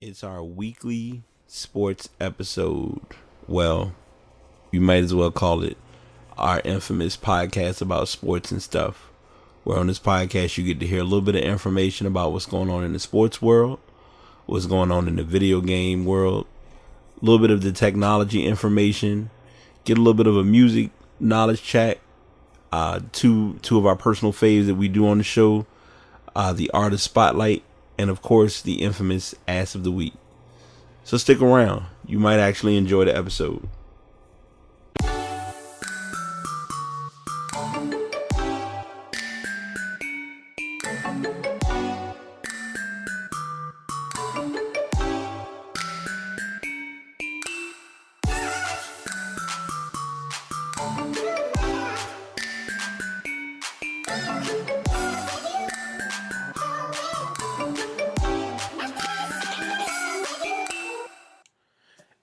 It's our weekly sports episode. Well, you might as well call it our infamous podcast about sports and stuff. Where on this podcast, you get to hear a little bit of information about what's going on in the sports world, what's going on in the video game world, a little bit of the technology information, get a little bit of a music knowledge chat. Two of our personal faves that we do on the show, the artist spotlight, and of course the infamous ass of the week. So stick around. You might actually enjoy the episode.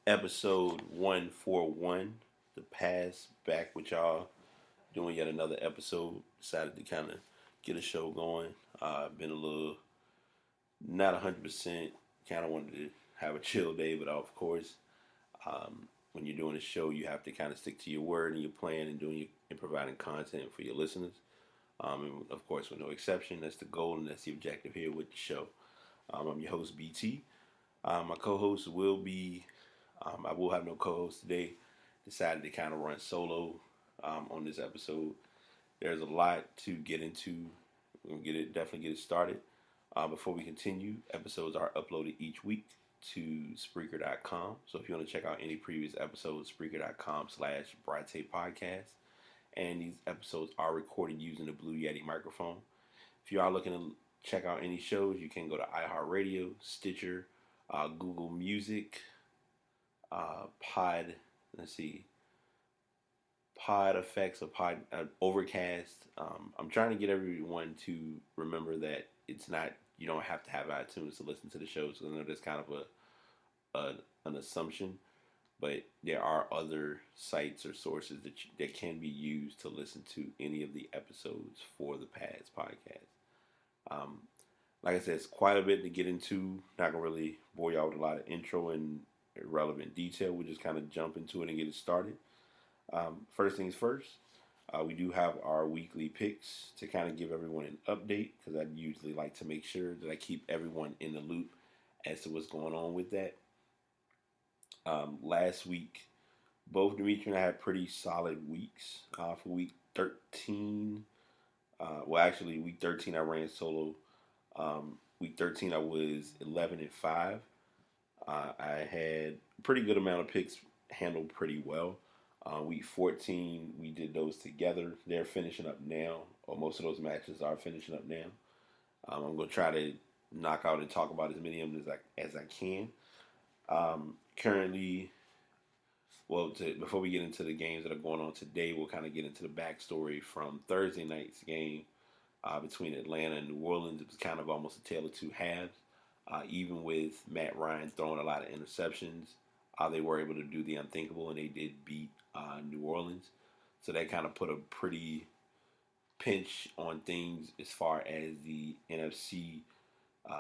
Episode 141, The Pass, back with y'all, doing yet another episode. Decided to kind of get a show going. Been a little, not 100%, kind of wanted to have a chill day, but of course, when you're doing a show, you have to kind of stick to your word and your plan and and providing content for your listeners. And of course, with no exception, that's the goal and that's the objective here with the show. I'm your host, BT. My co-host will be, I will have no co-host today. Decided to kind of run solo on this episode. There's a lot to get into. We're gonna definitely get it started. Before we continue, episodes are uploaded each week to Spreaker.com. So if you want to check out any previous episodes, Spreaker.com/Brite Podcast. And these episodes are recorded using the Blue Yeti microphone. If you are looking to check out any shows, you can go to iHeartRadio, Stitcher, Google Music, Pod. Let's see, Pod Effects or Pod Overcast. I'm trying to get everyone to remember that it's not, you don't have to have iTunes to listen to the shows. So I know that's kind of an assumption, but there are other sites or sources that can be used to listen to any of the episodes for the Pads podcast. Um, like I said, it's quite a bit to get into. Not gonna really bore y'all with a lot of intro and irrelevant detail. We'll just kind of jump into it and get it started. First things first, we do have our weekly picks to kind of give everyone an update because I usually like to make sure that I keep everyone in the loop as to what's going on with that. Last week, both Dimitri and I had pretty solid weeks. For week 13, actually, week 13 I ran solo. Week 13 I was 11-5. I had a pretty good amount of picks handled pretty well. Week 14 we did those together. They're finishing up now, or most of those matches are finishing up now. I'm gonna try to knock out and talk about as many of them as I can. Currently, before we get into the games that are going on today, we'll kind of get into the backstory from Thursday night's game between Atlanta and New Orleans. It was kind of almost a tale of two halves. Even with Matt Ryan throwing a lot of interceptions, they were able to do the unthinkable, and they did beat New Orleans. So that kind of put a pretty pinch on things as far as the NFC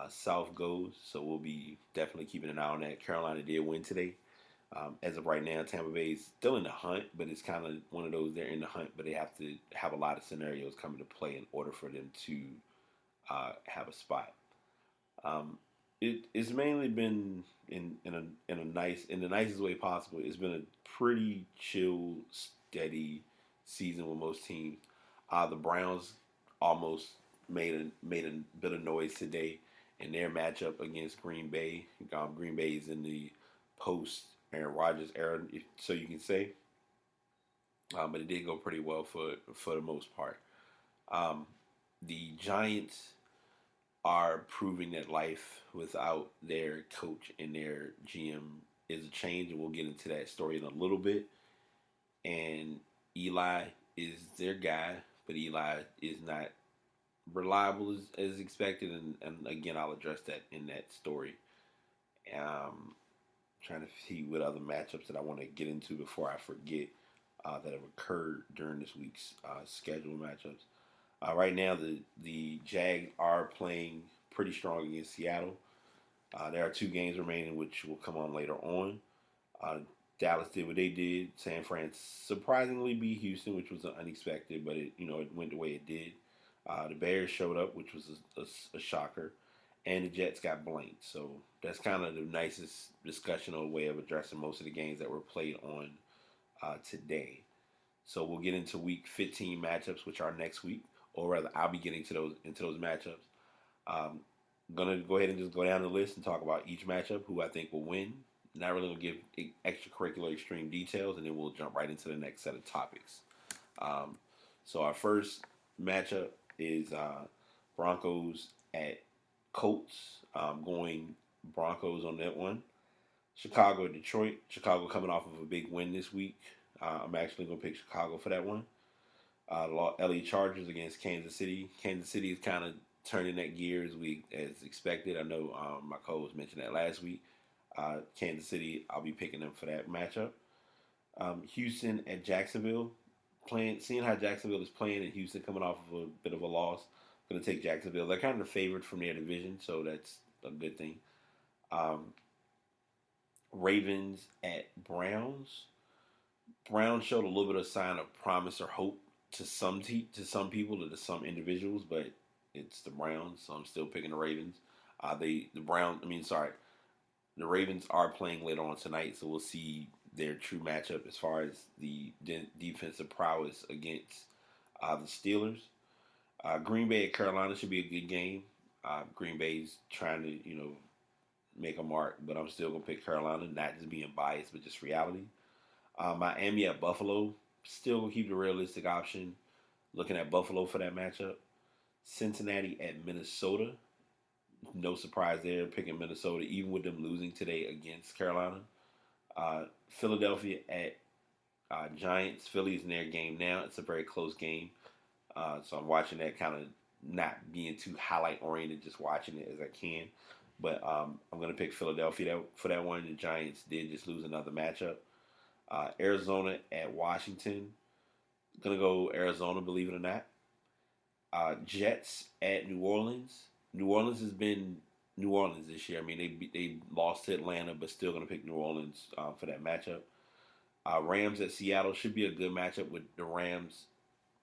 South goes. So we'll be definitely keeping an eye on that. Carolina did win today. As of right now, Tampa Bay is still in the hunt, but it's kind of one of those, they're in the hunt, but they have to have a lot of scenarios come into play in order for them to have a spot. It's mainly been in the nicest way possible. It's been a pretty chill, steady season with most teams. The Browns almost made a bit of noise today in their matchup against Green Bay. Green Bay is in the post Aaron Rodgers era, so you can say. But it did go pretty well for the most part. The Giants are proving that life without their coach and their GM is a change, and we'll get into that story in a little bit. And Eli is their guy, but Eli is not reliable as expected, and again, I'll address that in that story. Trying to see what other matchups that I want to get into before I forget that have occurred during this week's scheduled matchups. Right now, the Jags are playing pretty strong against Seattle. There are 2 games remaining, which will come on later on. Uh, Dallas did what they did. San Fran surprisingly beat Houston, which was unexpected, but it went the way it did. The Bears showed up, which was a shocker, and the Jets got blanked. So that's kind of the nicest discussional way of addressing most of the games that were played on today. So we'll get into Week 15 matchups, which are next week, or rather, I'll be getting to those matchups. Um, gonna go ahead and just go down the list and talk about each matchup, who I think will win. Not really gonna give extracurricular extreme details, and then we'll jump right into the next set of topics. Um, so our first matchup is Broncos at Colts. Going Broncos on that one. Chicago at Detroit. Chicago coming off of a big win this week. I'm actually gonna pick Chicago for that one. LA Chargers against Kansas City. Kansas City is kind of turning that gear as expected. I know my co-host mentioned that last week. Kansas City, I'll be picking them for that matchup. Houston at Jacksonville, seeing how Jacksonville is playing, and Houston coming off of a bit of a loss. Going to take Jacksonville. They're kind of the favorite from their division, so that's a good thing. Um, Ravens at Browns. Browns showed a little bit of sign of promise or hope to some people, to some individuals, but it's the Browns, so I'm still picking the Ravens. The Ravens are playing later on tonight, so we'll see their true matchup as far as the defensive prowess against the Steelers. Green Bay at Carolina should be a good game. Green Bay's trying to, make a mark, but I'm still gonna pick Carolina, not just being biased, but just reality. Miami at Buffalo, still gonna keep the realistic option. Looking at Buffalo for that matchup. Cincinnati at Minnesota. No surprise there, picking Minnesota, even with them losing today against Carolina. Philadelphia at Giants. Philly's in their game now. It's a very close game. So I'm watching that, kind of not being too highlight oriented, just watching it as I can. But I'm going to pick Philadelphia for that one. The Giants did just lose another matchup. Arizona at Washington. Going to go Arizona, believe it or not. Jets at New Orleans. New Orleans has been New Orleans this year. I mean, they lost to Atlanta, but still going to pick New Orleans for that matchup. Rams at Seattle should be a good matchup, with the Rams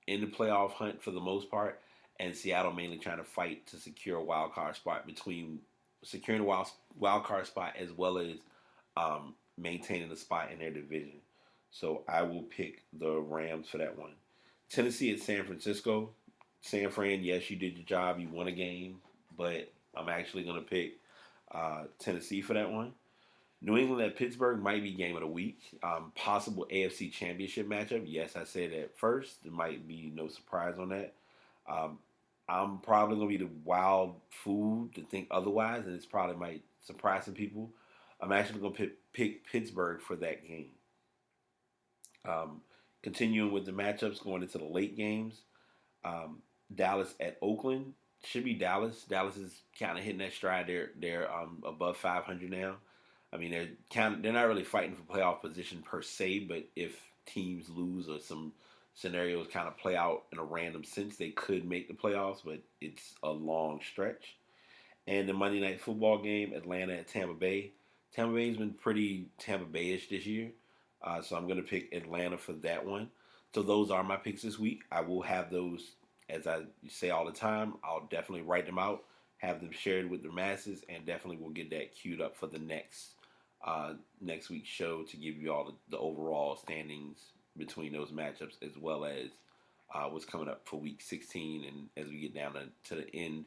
in the playoff hunt for the most part, and Seattle mainly trying to fight to secure a wild card spot, between securing a wild card spot as well as maintaining a spot in their division. So I will pick the Rams for that one. Tennessee at San Francisco. San Fran, yes, you did your job. You won a game, but I'm actually going to pick Tennessee for that one. New England at Pittsburgh might be game of the week. Possible AFC Championship matchup. Yes, I said that first. There might be no surprise on that. I'm probably going to be the wild fool to think otherwise, and it's probably might surprise some people. I'm actually going to pick Pittsburgh for that game. Continuing with the matchups, going into the late games. Dallas at Oakland. Should be Dallas. Dallas is kind of hitting that stride. They're above 500 now. I mean, they're not really fighting for playoff position per se, but if teams lose or some scenarios kind of play out in a random sense, they could make the playoffs, but it's a long stretch. And the Monday Night Football game, Atlanta at Tampa Bay. Tampa Bay's been pretty Tampa Bay-ish this year, so I'm going to pick Atlanta for that one. So those are my picks this week. I will have those, as I say all the time, I'll definitely write them out, have them shared with the masses, and definitely will get that queued up for the next week's show to give you all the overall standings between those matchups, as well as what's coming up for Week 16, and as we get down to the end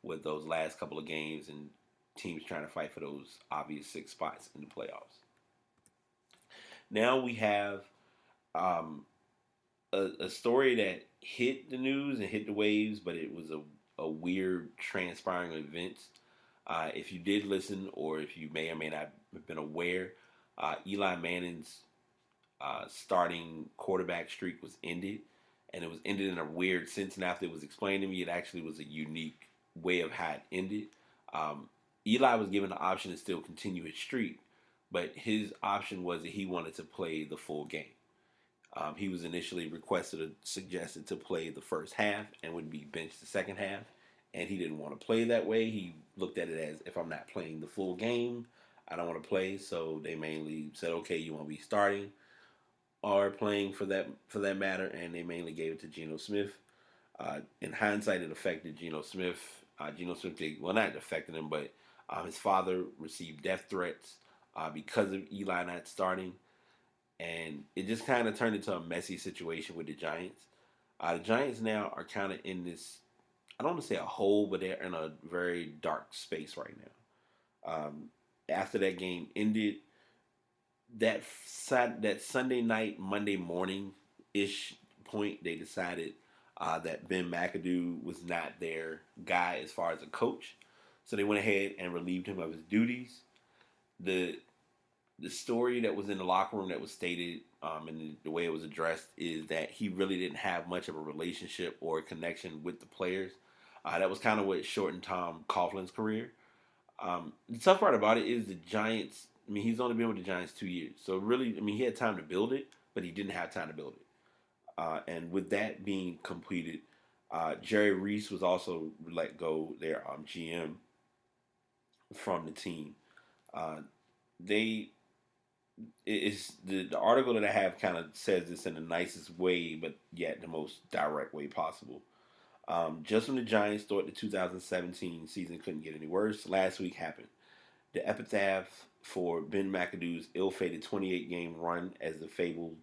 with those last couple of games and teams trying to fight for those obvious 6 spots in the playoffs. Now we have a story that hit the news and hit the waves, but it was a weird transpiring event. If you did listen, or if you may or may not have been aware, Eli Manning's starting quarterback streak was ended, and it was ended in a weird sense. And after it was explained to me, it actually was a unique way of how it ended. Eli was given the option to still continue his streak, but his option was that he wanted to play the full game. He was initially suggested to play the first half and would be benched the second half, and he didn't want to play that way. He looked at it as, if I'm not playing the full game, I don't want to play. So they mainly said, okay, you want to be starting or playing for that matter, and they mainly gave it to Geno Smith. In hindsight, it affected Geno Smith. Geno Smith did, well, not affected him, but his father received death threats because of Eli not starting, and it just kind of turned into a messy situation with the Giants. The Giants now are kind of in this, I don't want to say a hole, but they're in a very dark space right now. After that game ended, that Sunday night, Monday morning ish point, they decided that Ben McAdoo was not their guy as far as a coach. So they went ahead and relieved him of his duties. The the story that was in the locker room that was stated and the way it was addressed is that he really didn't have much of a relationship or a connection with the players. That was kind of what shortened Tom Coughlin's career. The tough part about it is the Giants. I mean, he's only been with the Giants 2 years, so really, I mean, he had time to build it, but he didn't have time to build it. And with that being completed, Jerry Reese was also let go, their GM, from the team. Uh, they it's the article that I have kind of says this in the nicest way, but yet the most direct way possible. Just when the Giants thought the 2017 season couldn't get any worse, last week happened. The epitaph for Ben McAdoo's ill-fated 28-game run as the fabled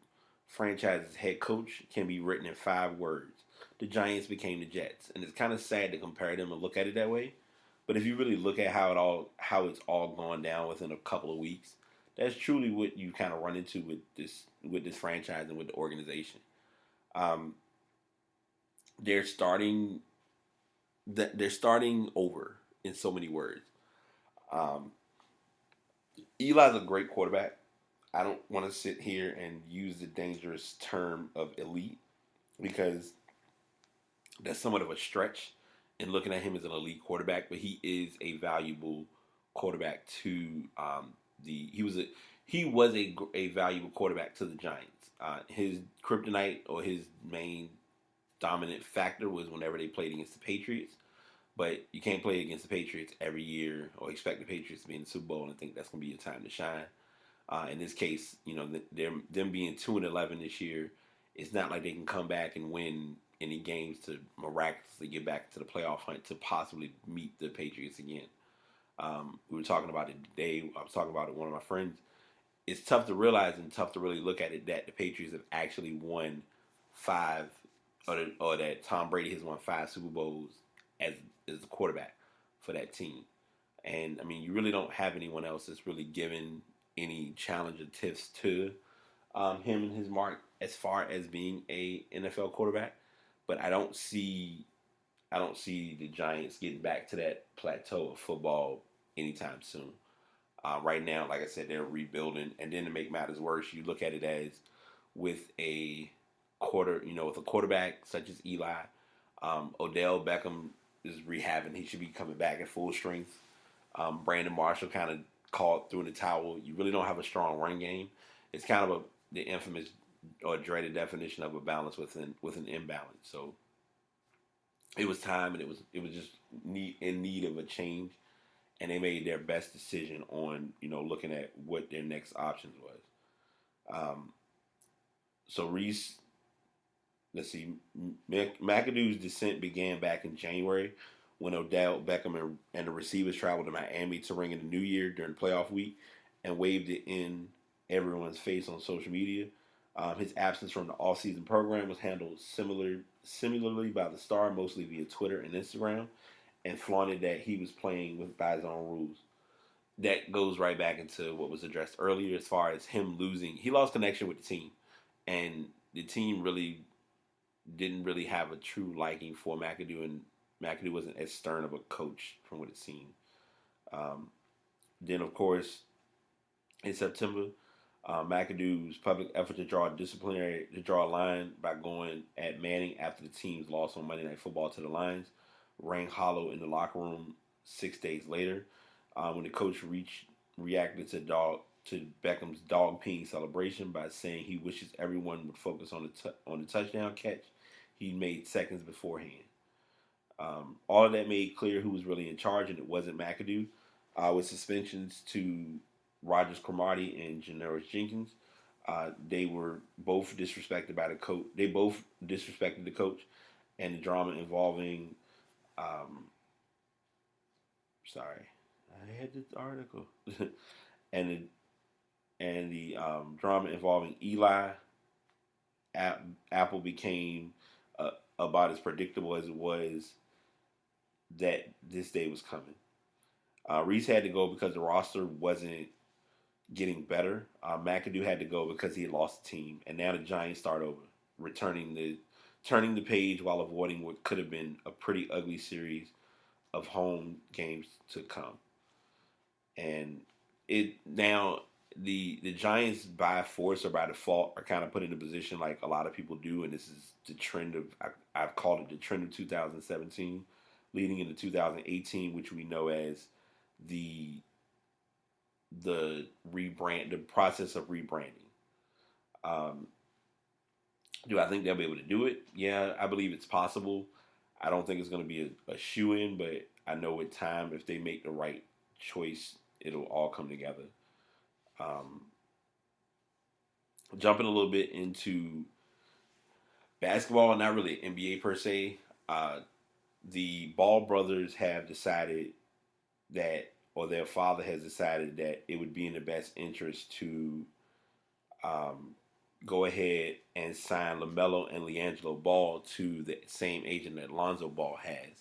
franchise's head coach can be written in 5 words. The Giants became the Jets, and it's kind of sad to compare them and look at it that way. But if you really look at how it's all gone down within a couple of weeks, that's truly what you kind of run into with this franchise and with the organization. Um, they're starting they're starting over in so many words. Um, Eli's a great quarterback. I don't want to sit here and use the dangerous term of elite because that's somewhat of a stretch in looking at him as an elite quarterback, but he is a valuable quarterback to he was a valuable quarterback to the Giants. His kryptonite or his main dominant factor was whenever they played against the Patriots. But you can't play against the Patriots every year or expect the Patriots to be in the Super Bowl and think that's going to be your time to shine. In this case, them being 2-11 this year, it's not like they can come back and win any games to miraculously get back to the playoff hunt to possibly meet the Patriots again. We were talking about it today. I was talking about it with one of my friends. It's tough to realize and tough to really look at it that the Patriots have actually won 5, or that Tom Brady has won 5 Super Bowls as as the quarterback for that team. And I mean, you really don't have anyone else that's really given any challenge or tips to him and his mark as far as being a NFL quarterback. But I don't see the Giants getting back to that plateau of football anytime soon. Right now, like I said, they're rebuilding, and then to make matters worse, you look at it as with with a quarterback such as Eli, Odell Beckham is rehabbing. He should be coming back at full strength. Brandon Marshall kind of called through in the towel. You really don't have a strong run game. It's kind of the infamous or dreaded definition of a balance with an imbalance. So it was time, and it was just in need of a change, and they made their best decision on looking at what their next options was. Um, so Reese, let's see, McAdoo's descent began back in January when Odell Beckham and the receivers traveled to Miami to ring in the new year during playoff week and waved it in everyone's face on social media. His absence from the all-season program was handled similarly by the star, mostly via Twitter and Instagram, and flaunted that he was playing by his own rules. That goes right back into what was addressed earlier as far as him losing. He lost connection with the team, and the team really didn't really have a true liking for McAdoo, and McAdoo wasn't as stern of a coach from what it seemed. Um, then, of course, in September, McAdoo's public effort to draw a line by going at Manning after the team's loss on Monday Night Football to the Lions rang hollow in the locker room 6 days later, when the coach reacted to Beckham's dog peeing celebration by saying he wishes everyone would focus on the touchdown catch he made seconds beforehand. All of that made clear who was really in charge, and it wasn't McAdoo. With suspensions to Rogers Cromartie and Janoris Jenkins, they were both disrespected by the coach. They both disrespected the coach, and the drama involving. Um, sorry, I had this article, and the drama involving Eli Apple became about as predictable as it was that this day was coming. Reese had to go because the roster wasn't getting better. McAdoo had to go because he had lost the team, and now the Giants start over, turning the page while avoiding what could have been a pretty ugly series of home games to come. And it now the Giants by force or by default are kind of put in a position like a lot of people do, and this is the trend of I've called it the trend of 2017, leading into 2018, which we know as the the process of rebranding. Um, do I think they'll be able to do it? Yeah, I believe it's possible. I don't think it's going to be a shoe in, but I know with time, if they make the right choice, it'll all come together. Um, Jumping a little bit into basketball, not really NBA per se. Uh, the Ball brothers have decided that, or their father has decided that it would be in the best interest to um, go ahead and sign LaMelo and LiAngelo Ball to the same agent that Lonzo Ball has.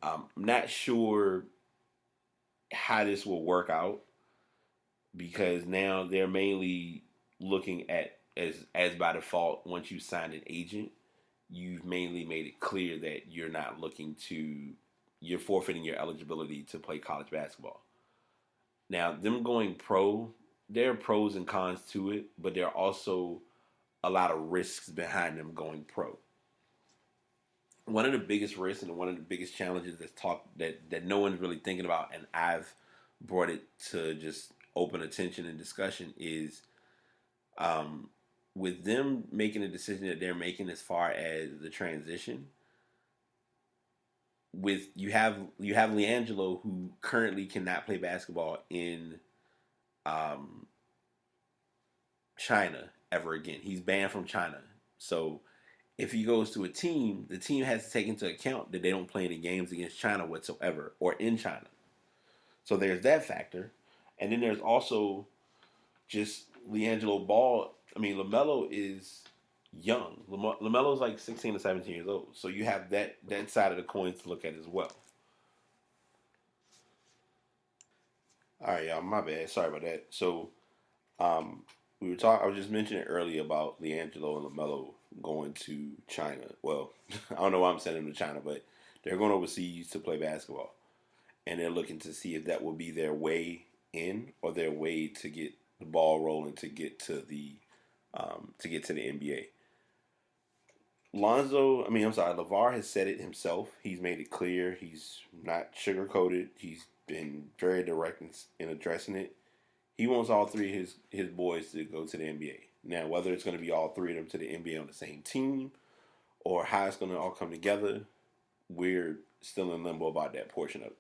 I'm not sure how this will work out because now they're mainly looking at as by default once you sign an agent, you've mainly made it clear that you're forfeiting your eligibility to play college basketball. Now, them going pro, there are pros and cons to it, but there are also a lot of risks behind them going pro. One of the biggest risks and one of the biggest challenges that no one's really thinking about, and I've brought it to just open attention and discussion, is um, with them making the decision that they're making as far as the transition. With you have LiAngelo who currently cannot play basketball in um, China ever again. He's banned from China. So if he goes to a team, the team has to take into account that they don't play any games against China whatsoever or in China. So there's that factor. And then there's also just LiAngelo Ball. I mean, LaMelo is young. LaMelo's like 16 to 17 years old. So you have that side of the coin to look at as well. All right, y'all. My bad. Sorry about that. So Um, we were talking. I was just mentioning earlier about LiAngelo and Lamelo going to China. Well, I don't know why I'm sending them to China, but they're going overseas to play basketball, and they're looking to see if that will be their way in or their way to get the ball rolling to get to the NBA. I'm sorry, LaVar has said it himself. He's made it clear. He's not sugarcoated. He's been very direct in addressing it. He wants all three of his boys to go to the NBA. Now, whether it's going to be all three of them to the NBA on the same team or how it's going to all come together, we're still in limbo about that portion of it.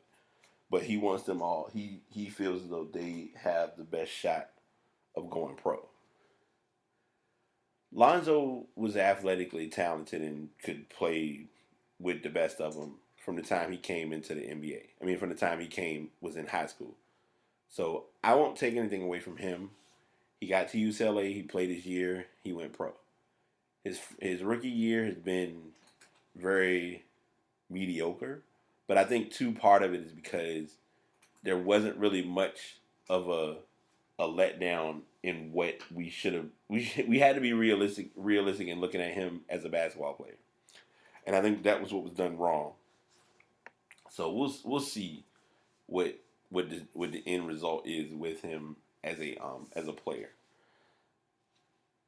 But he wants them all. He feels as though they have the best shot of going pro. Lonzo was athletically talented and could play with the best of them from the time he came into the NBA. I mean, from the time he came was in high school. So I won't take anything away from him. He got to UCLA. He played his year. He went pro. His rookie year has been very mediocre, but I think part of it is because there wasn't really much of a letdown in what we should have. We had to be realistic in looking at him as a basketball player, and I think that was what was done wrong. So we'll see what what the end result is with him as a player.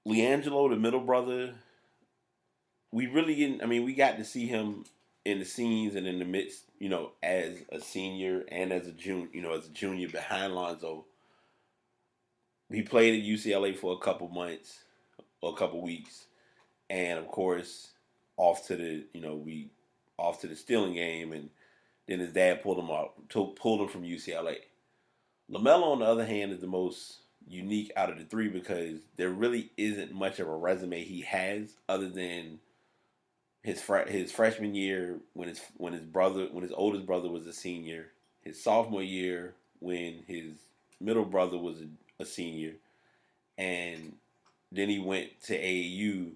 LiAngelo, the middle brother, we really didn't. I mean, we got to see him in the scenes and in the midst, as a senior and as a junior behind Lonzo. He played at UCLA for a couple months or a couple weeks, and of course, off to the off to the Steeling game, and then his dad pulled him from UCLA. LaMelo, on the other hand, is the most unique out of the three because there really isn't much of a resume he has other than his freshman year when his oldest brother was a senior, his sophomore year when his middle brother was a senior, and then he went to AAU,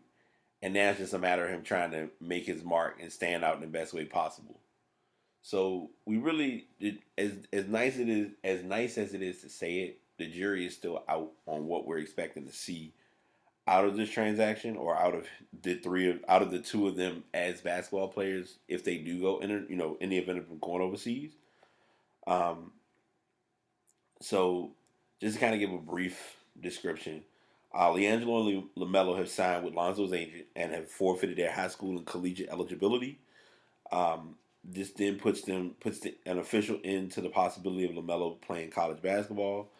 and now it's just a matter of him trying to make his mark and stand out in the best way possible. So we really, as nice as it is to say it, the jury is still out on what we're expecting to see out of this transaction, or out of the two of them as basketball players, if they do go in the event of them going overseas. Um, so just to kind of give a brief description, LiAngelo and LaMelo have signed with Lonzo's agent and have forfeited their high school and collegiate eligibility. This then puts an official end to the possibility of LaMelo playing college basketball,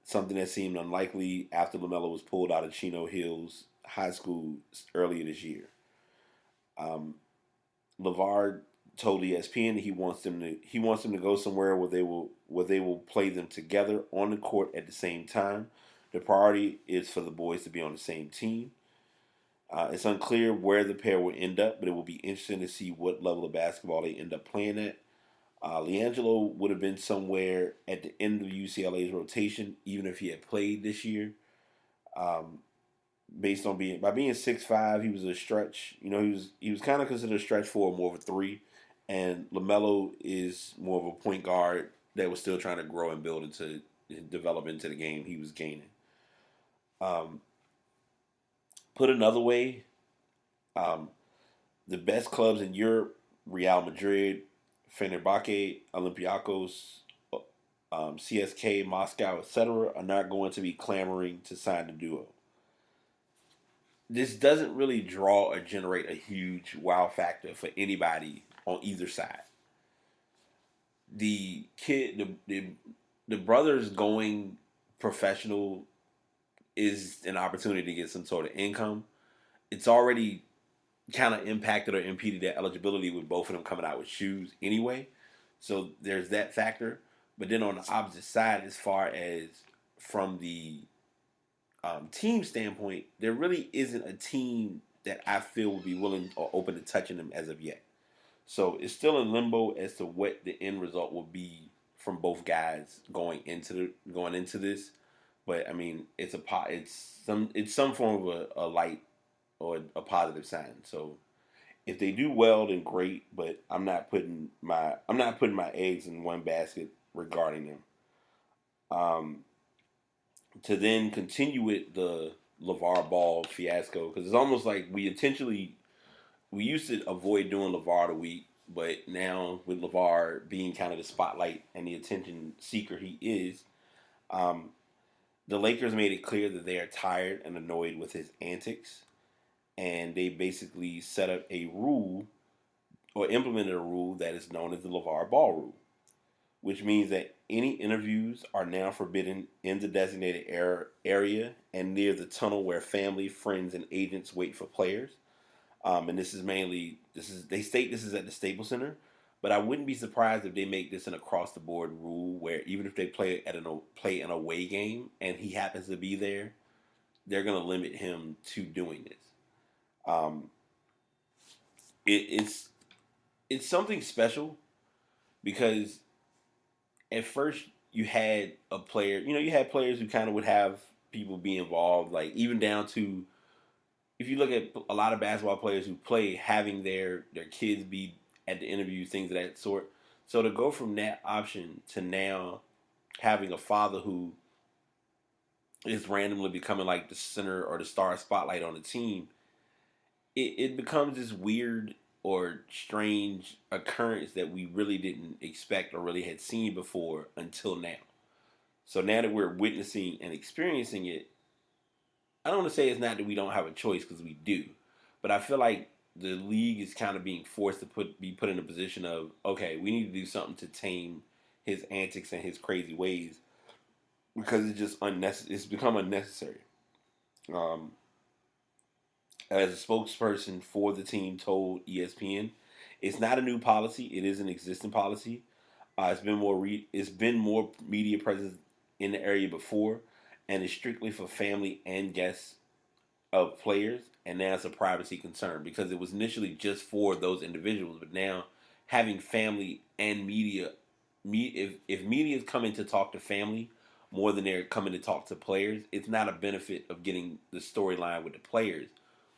something that seemed unlikely after LaMelo was pulled out of Chino Hills High School earlier this year. LaVar told ESPN that he wants them to go somewhere where they will play them together on the court at the same time. The priority is for the boys to be on the same team. It's unclear where the pair will end up, but it will be interesting to see what level of basketball they end up playing at. LiAngelo would have been somewhere at the end of UCLA's rotation, even if he had played this year. Based on being 6'5", he was a stretch. He was kind of considered a stretch four, more of a three, and LaMelo is more of a point guard that was still trying to grow and develop into the game he was gaining. Put another way, the best clubs in Europe, Real Madrid, Fenerbahce, Olympiacos, CSK, Moscow, etc., are not going to be clamoring to sign the duo. This doesn't really draw or generate a huge wow factor for anybody on either side. The brothers going professional is an opportunity to get some sort of income. It's already kind of impacted or impeded their eligibility with both of them coming out with shoes anyway. So there's that factor. But then on the opposite side, as far as from the team standpoint, there really isn't a team that I feel would be willing or open to touching them as of yet. So it's still in limbo as to what the end result will be from both guys going into this. But I mean, it's some form of a light or a positive sign. So if they do well, then great. But I'm not putting my eggs in one basket regarding them. To then continue with the LaVar Ball fiasco, because it's almost like we used to avoid doing LaVar the week, but now with LaVar being kind of the spotlight and the attention seeker he is, the Lakers made it clear that they are tired and annoyed with his antics, and they basically set up a rule or implemented a rule that is known as the LaVar Ball rule, which means that any interviews are now forbidden in the designated area and near the tunnel where family, friends, and agents wait for players. And they state this is at the Staples Center, but I wouldn't be surprised if they make this an across the board rule where even if they play an away game and he happens to be there, they're going to limit him to doing this. It's something special because at first you had players who kind of would have people be involved, like even down to, if you look at a lot of basketball players who play, having their kids be at the interviews, things of that sort. So to go from that option to now having a father who is randomly becoming like the center or the star spotlight on the team, it becomes this weird or strange occurrence that we really didn't expect or really had seen before until now. So now that we're witnessing and experiencing it, I don't want to say it's not that we don't have a choice, because we do, but I feel like the league is kind of being forced to be put in a position of, okay, we need to do something to tame his antics and his crazy ways, because it's just unnecessary. It's become unnecessary. As a spokesperson for the team told ESPN, It's not a new policy. It is an existing policy. It's been more media presence in the area before, and it's strictly for family and guests of players, and now it's a privacy concern because it was initially just for those individuals, but now having family and media, if media is coming to talk to family more than they're coming to talk to players, it's not a benefit of getting the storyline with the players,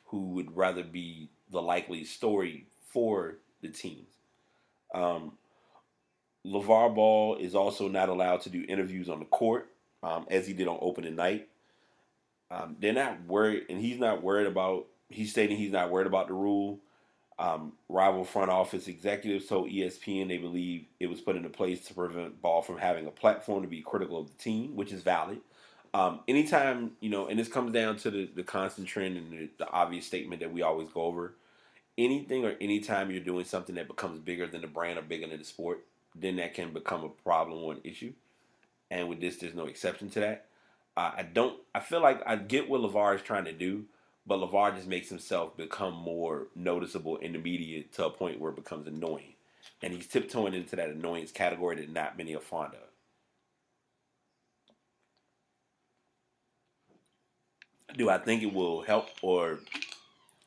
who would rather be the likely story for the teams. Um, LaVar Ball is also not allowed to do interviews on the court, as he did on opening night. They're not worried, and he's not worried about. He's stating he's not worried about the rule. Rival front office executives told ESPN they believe it was put into place to prevent Ball from having a platform to be critical of the team, which is valid. Anytime, and this comes down to the constant trend and the obvious statement that we always go over. Anything or anytime you're doing something that becomes bigger than the brand or bigger than the sport, then that can become a problem or an issue. And with this, there's no exception to that. I don't. I feel like I get what LaVar is trying to do, but LaVar just makes himself become more noticeable in the media to a point where it becomes annoying, and he's tiptoeing into that annoyance category that not many are fond of. Do I think it will help or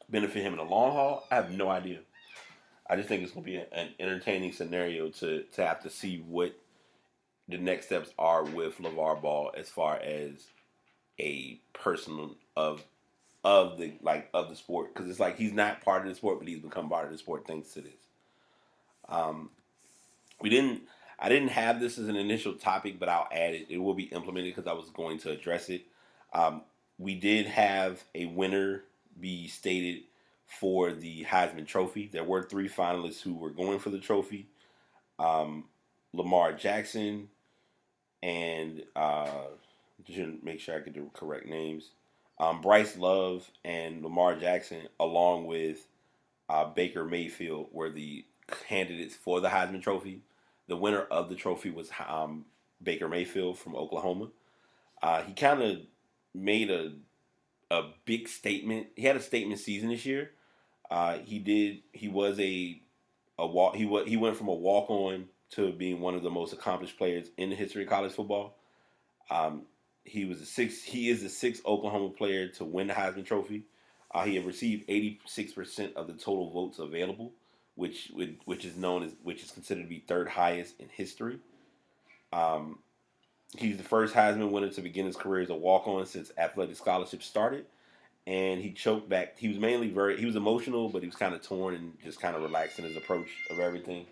benefit him in the long haul? I have no idea. I just think it's going to be an entertaining scenario to have to see what the next steps are with LaVar Ball as far as a person of the sport, because it's like he's not part of the sport, but he's become part of the sport thanks to this. Um, we didn't. I didn't have this as an initial topic, but I'll add it. It will be implemented because I was going to address it. Um, we did have a winner be stated for the Heisman Trophy. There were three finalists who were going for the trophy: um, Lamar Jackson and just make sure I get the correct names. Bryce Love and Lamar Jackson, along with Baker Mayfield, were the candidates for the Heisman Trophy. The winner of the trophy was Baker Mayfield from Oklahoma. He kind of made a big statement. He had a statement season this year. He did. He was a walk. He went from a walk on to being one of the most accomplished players in the history of college football. Um, He is the sixth Oklahoma player to win the Heisman Trophy. He had received 86% of the total votes available, which is considered to be third highest in history. Um, he's the first Heisman winner to begin his career as a walk-on since athletic scholarships started, and he choked back. He was emotional, but he was kind of torn and just kind of relaxed in his approach of everything,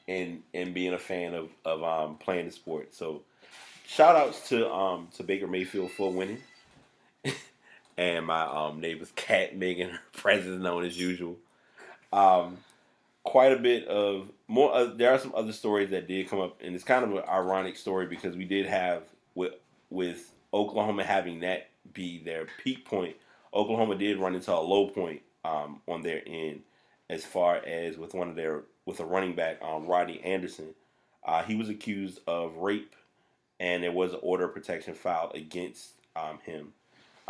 and being a fan of playing the sport. So shout outs to Baker Mayfield for winning. And my neighbor's cat making her presence known as usual. Um, Quite a bit of more. There are some other stories that did come up, and it's kind of an ironic story because we did have with Oklahoma having that be their peak point. Oklahoma did run into a low point on their end, as far as with a running back, Rodney Anderson. He was accused of rape, and there was an order of protection filed against him.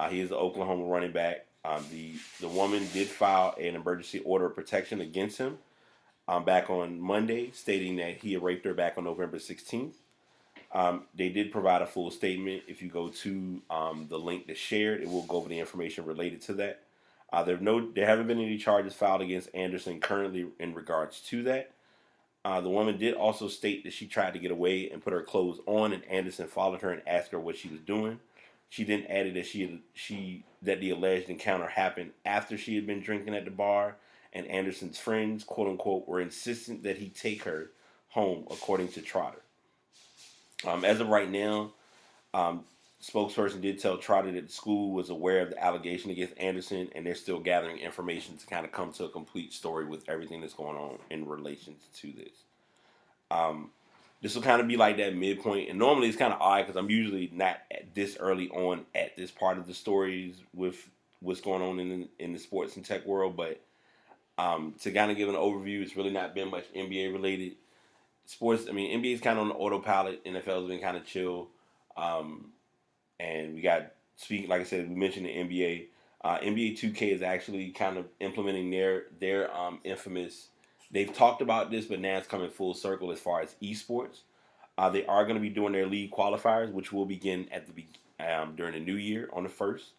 He is the Oklahoma running back. The woman did file an emergency order of protection against him back on Monday, stating that he had raped her back on November 16th. They did provide a full statement. If you go to the link that's shared, it will go over the information related to that. There haven't been any charges filed against Anderson currently in regards to that. The woman did also state that she tried to get away and put her clothes on, and Anderson followed her and asked her what she was doing. She then added that the alleged encounter happened after she had been drinking at the bar, and Anderson's friends, quote unquote, were insistent that he take her home, according to Trotter. As of right now, spokesperson did tell Trotter that the school was aware of the allegation against Anderson, and they're still gathering information to kind of come to a complete story with everything that's going on in relation to this. This will kind of be like that midpoint, and normally it's kind of odd because I'm usually not this early on at this part of the stories with what's going on in the sports and tech world. But to kind of give an overview, it's really not been much NBA related. Sports, I mean, NBA is kind of on the autopilot. NFL has been kind of chill, and we got like I said, we mentioned the NBA. NBA 2K is actually kind of implementing their infamous. They've talked about this, but now it's coming full circle as far as esports. They are going to be doing their league qualifiers, which will begin at during the new year on the first.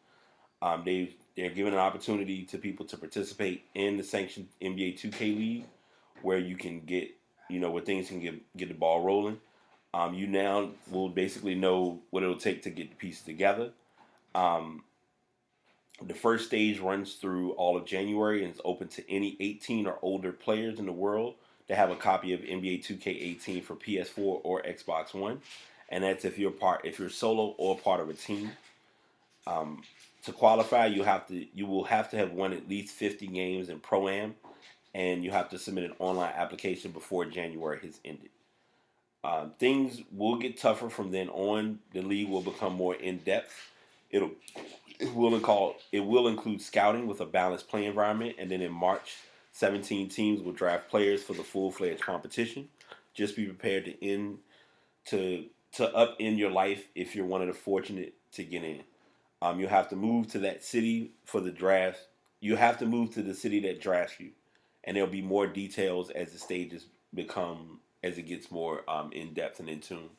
They're giving an opportunity to people to participate in the sanctioned NBA 2K league, where you can get where things can get the ball rolling. You now will basically know what it'll take to get the pieces together. Um, the first stage runs through all of January and is open to any 18 or older players in the world that have a copy of NBA 2K18 for PS4 or Xbox One, and that's if you're solo or part of a team. Um, to qualify, you will have to have won at least 50 games in Pro Am, and you have to submit an online application before January has ended. Things will get tougher from then on. The league will become more in depth. It'll it will include scouting with a balanced play environment, and then in March, 17 teams will draft players for the full-fledged competition. Just be prepared to upend your life if you're one of the fortunate to get in. You have to move to that city for the draft. You have to move to the city that drafts you, and there'll be more details as the stages become as it gets more in depth and in tune.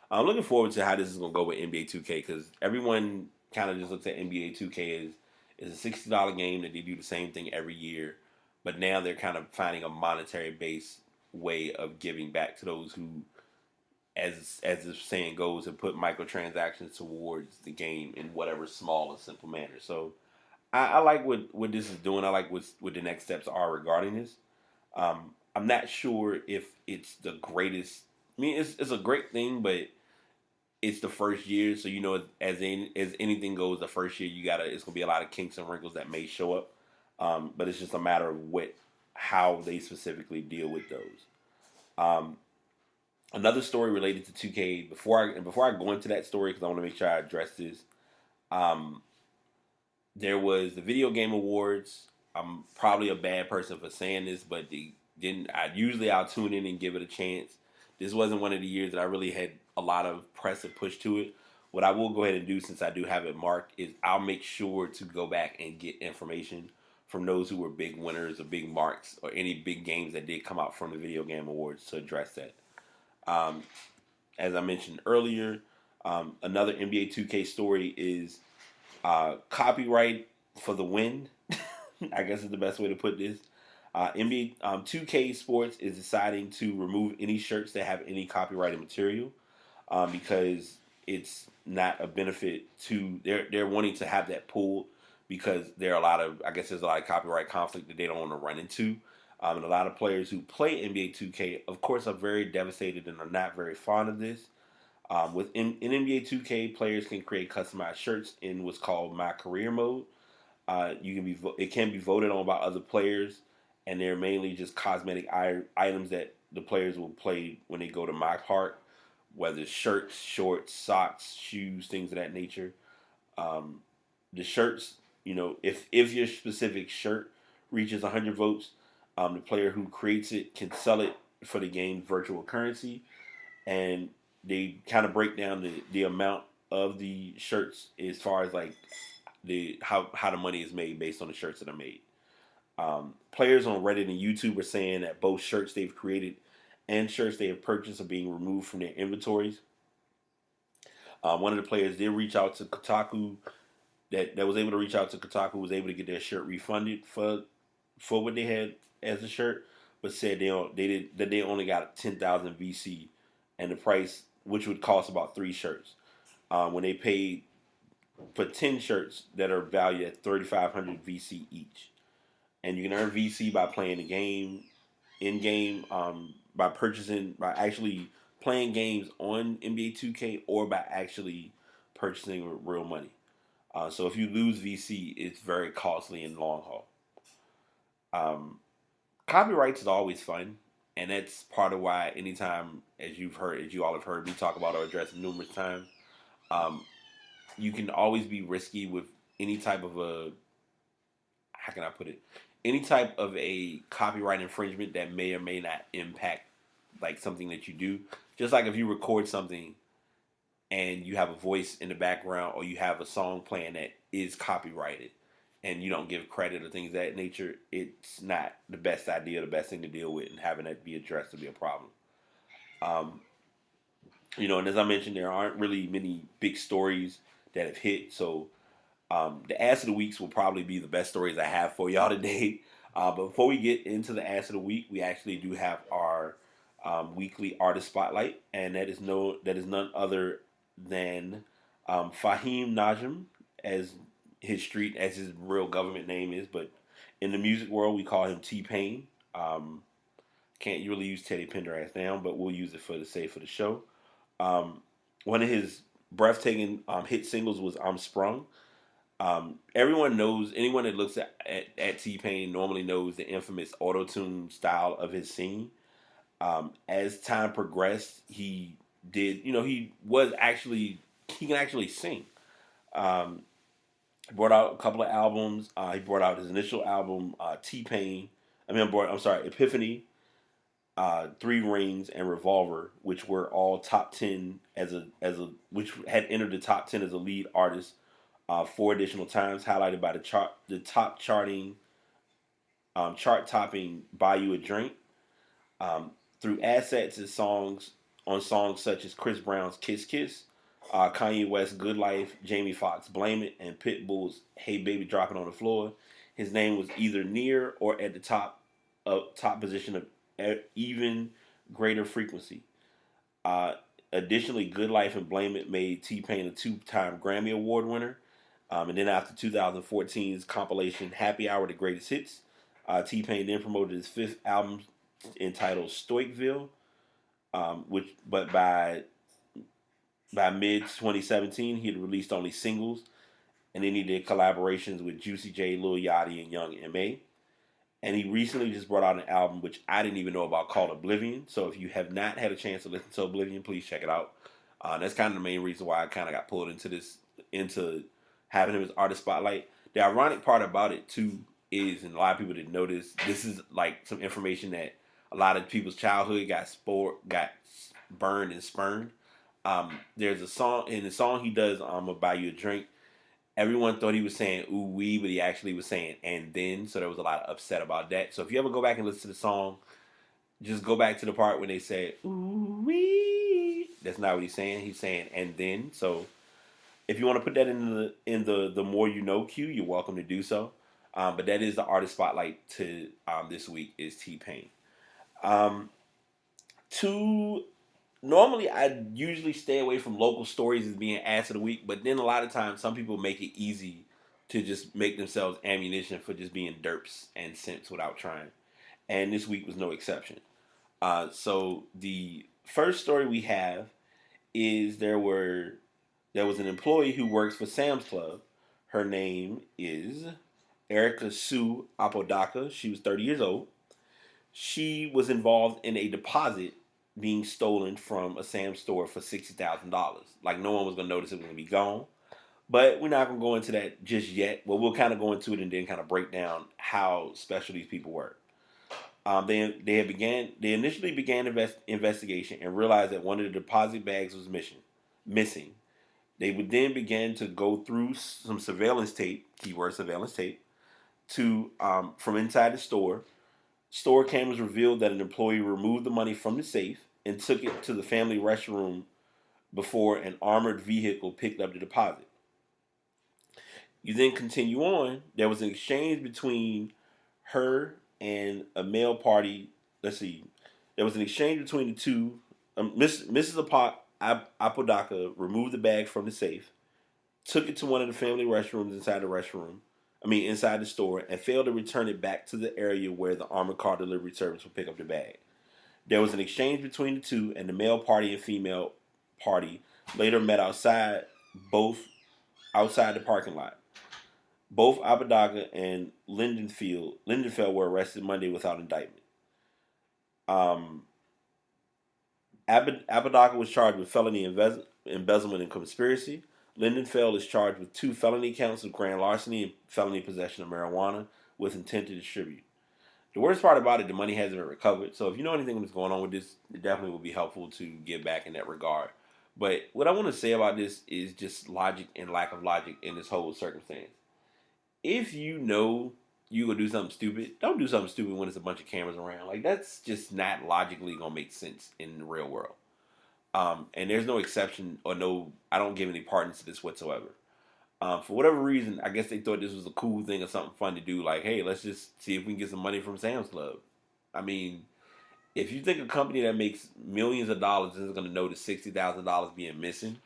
I'm looking forward to how this is going to go with NBA 2K because everyone kind of just looks at NBA 2K as is a $60 game that they do the same thing every year, but now they're kind of finding a monetary based way of giving back to those who, as the saying goes, have put microtransactions towards the game in whatever small and simple manner. So I like what this is doing. I like what the next steps are regarding this. I'm not sure if it's the greatest. I mean, it's a great thing, but it's the first year, so as anything goes, the first year it's gonna be a lot of kinks and wrinkles that may show up. But it's just a matter of how they specifically deal with those. Um, Another story related to 2K before I go into that story because I want to make sure I address this. Um, there was the Video Game Awards. I'm probably a bad person for saying this, but they didn't. I'll tune in and give it a chance. This wasn't one of the years that I really had a lot of press and push to it. What I will go ahead and do, since I do have it marked, is I'll make sure to go back and get information from those who were big winners or big marks or any big games that did come out from the Video Game Awards to address that. Um, as I mentioned earlier, another NBA 2K story is copyright for the win. I guess is the best way to put this. NBA 2K Sports is deciding to remove any shirts that have any copyrighted material because it's not a benefit to. They're wanting to have that pulled because there's a lot of copyright conflict that they don't want to run into. And a lot of players who play NBA 2K, of course, are very devastated and are not very fond of this. In NBA 2K, players can create customized shirts in what's called My Career mode. It can be voted on by other players, and they're mainly just cosmetic items that the players will play when they go to My Park, whether it's shirts, shorts, socks, shoes, things of that nature. The shirts, if your specific shirt reaches 100 votes, the player who creates it can sell it for the game's virtual currency, and they kind of break down the amount of the shirts as far as like how the money is made based on the shirts that are made. Players on Reddit and YouTube are saying that both shirts they've created and shirts they have purchased are being removed from their inventories. One of the players did reach out to Kotaku. That was able to reach out to Kotaku, was able to get their shirt refunded for what they had as a shirt, but said they only got 10,000 VC, and the price, which would cost about 3 shirts, when they paid for 10 shirts that are valued at 3,500 VC each. And you can earn VC by playing the game in game, by actually playing games on NBA 2K, or by actually purchasing with real money. So if you lose VC, it's very costly in the long haul. Copyrights is always fun, and that's part of why anytime, as you all have heard me talk about or address numerous times, you can always be risky with any type of how can I put it? Any type of a copyright infringement that may or may not impact like something that you do. Just like if you record something and you have a voice in the background or you have a song playing that is copyrighted and you don't give credit or things of that nature, it's not the best idea, the best thing to deal with, and having that be addressed to be a problem. Um, and as I mentioned, there aren't really many big stories that have hit. So the ass of the weeks will probably be the best stories I have for y'all today. But before we get into the ass of the week, we actually do have our weekly artist spotlight, and that is none other than Fahim Najim, as his real government name is, but in the music world we call him T Pain. Um, can't really use Teddy Pendergrass down, but we'll use it for the sake of the show. Um, One of his breathtaking hit singles was "I'm Sprung." Everyone knows, anyone that looks at T Pain normally knows the infamous auto tune style of his singing. As time progressed, he can actually sing. Um, brought out a couple of albums. He brought out his initial album, T Pain. I'm sorry, Epiphany, Three Rings, and Revolver, which were all top 10 which had entered the top 10 as a lead artist 4 additional times, highlighted by the chart topping "Buy You a Drink." Through assets and songs such as Chris Brown's "Kiss Kiss," Kanye West's "Good Life," Jamie Foxx "Blame It," and Pitbull's "Hey Baby, Drop It on the Floor," his name was either near or at the top position of even greater frequency. Uh, Additionally, "Good Life" and "Blame It" made T Pain a two-time Grammy Award winner. And then after 2014's compilation "Happy Hour: The Greatest Hits," T Pain then promoted his fifth album entitled "Stoicville," which but by mid 2017 he had released only singles, and then he did collaborations with Juicy J, Lil Yachty, and Young M.A. And he recently just brought out an album which I didn't even know about called Oblivion. So if you have not had a chance to listen to Oblivion, please check it out. That's kind of the main reason why I kind of got pulled into having him as artist spotlight. The ironic part about it too is, and a lot of people didn't notice, this is like some information that a lot of people's childhood got burned and spurned. There's a song in the song he does, "I'm gonna buy you a drink." Everyone thought he was saying "ooh wee," but he actually was saying "and then." So there was a lot of upset about that. So if you ever go back and listen to the song, just go back to the part when they said "ooh wee." That's not what he's saying. He's saying "and then." So if you want to put that in the more you know queue, you're welcome to do so. But that is the artist spotlight to this week is T Pain. Um, two Normally I usually stay away from local stories as being ass of the week, but then a lot of times some people make it easy to just make themselves ammunition for just being derps and simps without trying. And this week was no exception. So the first story we have is there was an employee who works for Sam's Club. Her name is Erica Sue Apodaca. She was 30 years old. She was involved in a deposit being stolen from a Sam's store for $60,000. Like no one was gonna notice it was gonna be gone. But we're not gonna go into that just yet. Well, we'll kind of go into it and then kind of break down how special these people were. They initially began investigation and realized that one of the deposit bags was missing. They would then begin to go through some surveillance tape, keyword surveillance tape, to from inside the store. Store cameras revealed that an employee removed the money from the safe and took it to the family restroom before an armored vehicle picked up the deposit. You then continue on. There was an exchange between her and a male party. Let's see. There was an exchange between the two. Mrs. Apodaca removed the bag from the safe, took it to one of the family restrooms inside the store, and failed to return it back to the area where the armored car delivery service would pick up the bag. There was an exchange between the two, and the male party and female party later met both outside the parking lot. Both Apodaca and Lindenfeld were arrested Monday without indictment. Um, Apodaca was charged with felony embezzlement and conspiracy. Lindenfeld is charged with 2 felony counts of grand larceny and felony possession of marijuana with intent to distribute. The worst part about it, the money hasn't been recovered. So if you know anything that's going on with this, it definitely will be helpful to give back in that regard. But what I want to say about this is just logic and lack of logic in this whole circumstance. if you know you gonna do something stupid, don't do something stupid when there's a bunch of cameras around. Like that's just not logically gonna make sense in the real world. And there's no exception or no. I don't give any pardons to this whatsoever. For whatever reason, I guess they thought this was a cool thing or something fun to do. Like, hey, let's just see if we can get some money from Sam's Club. I mean, if you think a company that makes millions of dollars is going to notice $60,000 being missing,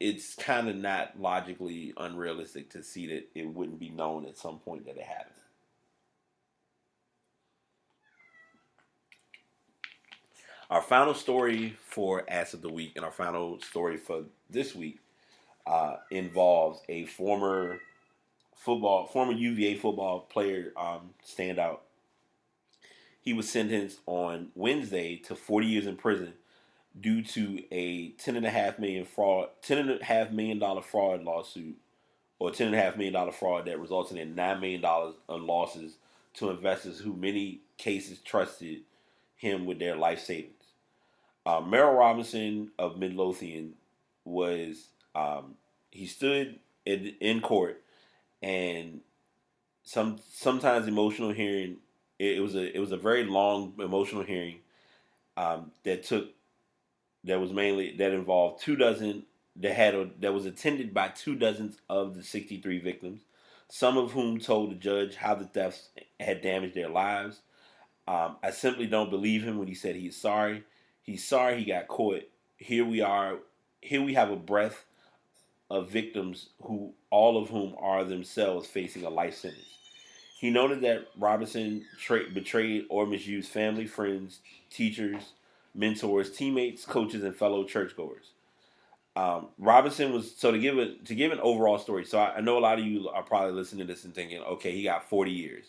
it's kind of not logically unrealistic to see that it wouldn't be known at some point that it happened. Our final story for Ass of the Week and our final story for this week involves a former UVA football player, standout. He was sentenced on Wednesday to 40 years in prison due to a $10.5 million fraud lawsuit, or $10.5 million fraud that resulted in $9 million in losses to investors who many cases trusted him with their life savings. Merrill Robinson of Midlothian was he stood in court, and sometimes emotional hearing. It was a very long emotional hearing that took that was mainly that involved 2 dozen that was attended by 2 dozens of the 63 victims, some of whom told the judge how the thefts had damaged their lives. I simply don't believe him when he said he's sorry. He's sorry he got caught. Here we are. Here we have a breath of victims who all of whom are themselves facing a life sentence. He noted that Robinson betrayed or misused family, friends, teachers, mentors, teammates, coaches, and fellow churchgoers. Robinson was to give an overall story. So I know a lot of you are probably listening to this and thinking, okay, he got 40 years.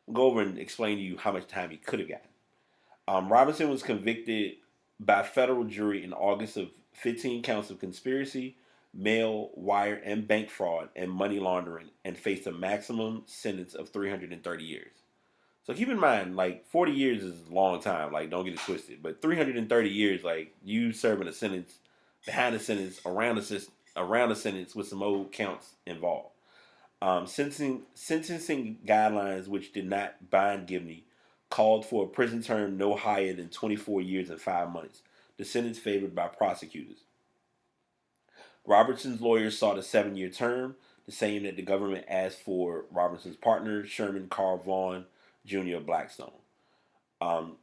I'll go over and explain to you how much time he could have gotten. Robinson was convicted by a federal jury in August of 15 counts of conspiracy, mail, wire, and bank fraud and money laundering, and faced a maximum sentence of 330 years. So keep in mind, like 40 years is a long time. Like don't get it twisted, but 330 years, like you serving a sentence, behind a sentence, around a sentence with some old counts involved. Sentencing guidelines, which did not bind Gibney, called for a prison term no higher than 24 years and 5 months. The sentence favored by prosecutors. Robertson's lawyers sought a 7-year term, the same that the government asked for Robertson's partner, Sherman Carl Vaughn Jr. of Blackstone. Um,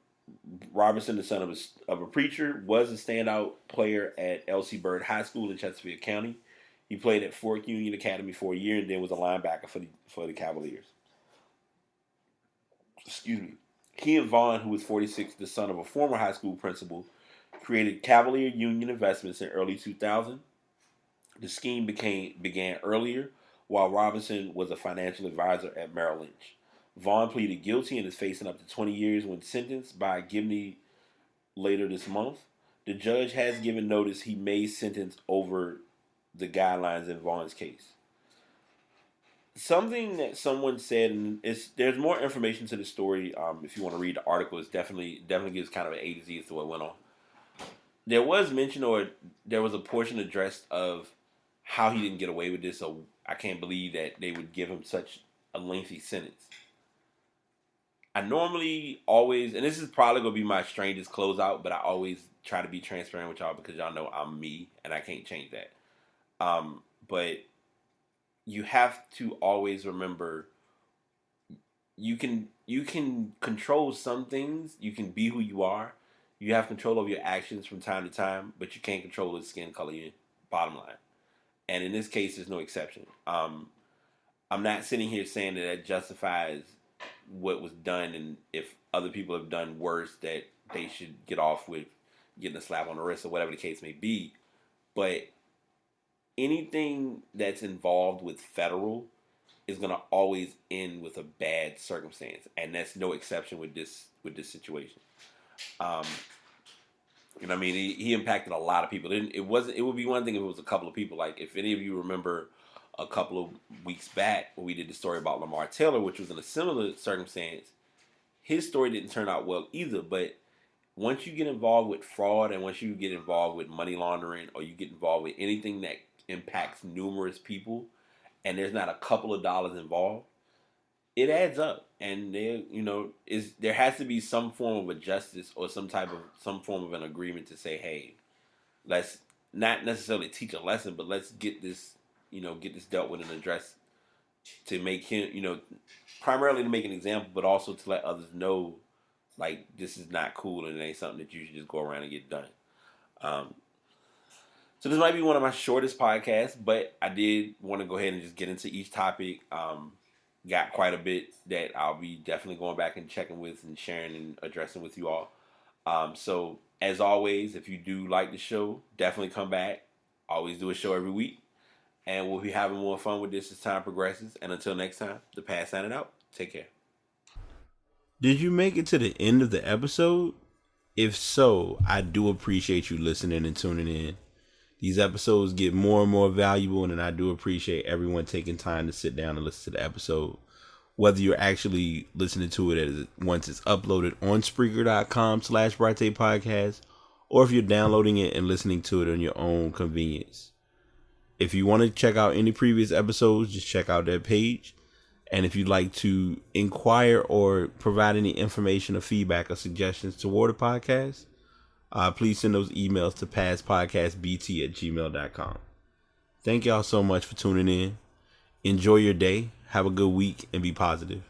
Robertson, the son of a preacher, was a standout player at L.C. Byrd High School in Chesterfield County. He played at Fork Union Academy for a year and then was a linebacker for the Cavaliers. Excuse me. He and Vaughn, who was 46, the son of a former high school principal, created Cavalier Union Investments in early 2000. The scheme began earlier, while Robinson was a financial advisor at Merrill Lynch. Vaughn pleaded guilty and is facing up to 20 years when sentenced by Gibney later this month. The judge has given notice he may sentence over the guidelines in Vaughn's case. Something that someone said, and there's more information to the story. If you want to read the article, it's definitely gives kind of an A to Z as to what went on. There was mention, or there was a portion addressed of how he didn't get away with this. So I can't believe that they would give him such a lengthy sentence. I normally always, and this is probably gonna be my strangest closeout, but I always try to be transparent with y'all because y'all know I'm me and I can't change that. But you have to always remember you can control some things. You can be who you are. You have control over your actions from time to time, but you can't control the skin color. Bottom line, and in this case, there's no exception. I'm not sitting here saying that justifies what was done, and if other people have done worse, that they should get off with getting a slap on the wrist or whatever the case may be. But anything that's involved with federal is going to always end with a bad circumstance, and that's no exception with this situation. You know what I mean? He impacted a lot of people. It would be one thing if it was a couple of people. Like if any of you remember a couple of weeks back when we did the story about Lamar Taylor, which was in a similar circumstance, his story didn't turn out well either. But once you get involved with fraud, and once you get involved with money laundering, or you get involved with anything that impacts numerous people, and there's not a couple of dollars involved, it adds up. And there has to be some form of a justice or some form of an agreement to say, hey, let's not necessarily teach a lesson, but let's get this dealt with and addressed to make him, primarily to make an example, but also to let others know, like, this is not cool and it ain't something that you should just go around and get done. So this might be one of my shortest podcasts, but I did want to go ahead and just get into each topic. Got quite a bit that I'll be definitely going back and checking with and sharing and addressing with you all. So as always, if you do like the show, definitely come back. Always do a show every week. And we'll be having more fun with this as time progresses. And until next time, the Paz signing out. Take care. Did you make it to the end of the episode? If so, I do appreciate you listening and tuning in. These episodes get more and more valuable, and I do appreciate everyone taking time to sit down and listen to the episode. Whether you're actually listening to it once it's uploaded on Spreaker.com/Brate Podcast, or if you're downloading it and listening to it on your own convenience. If you want to check out any previous episodes, just check out that page. And if you'd like to inquire or provide any information or feedback or suggestions toward the podcast, please send those emails to passpodcastbt@gmail.com. Thank y'all so much for tuning in. Enjoy your day. Have a good week and be positive.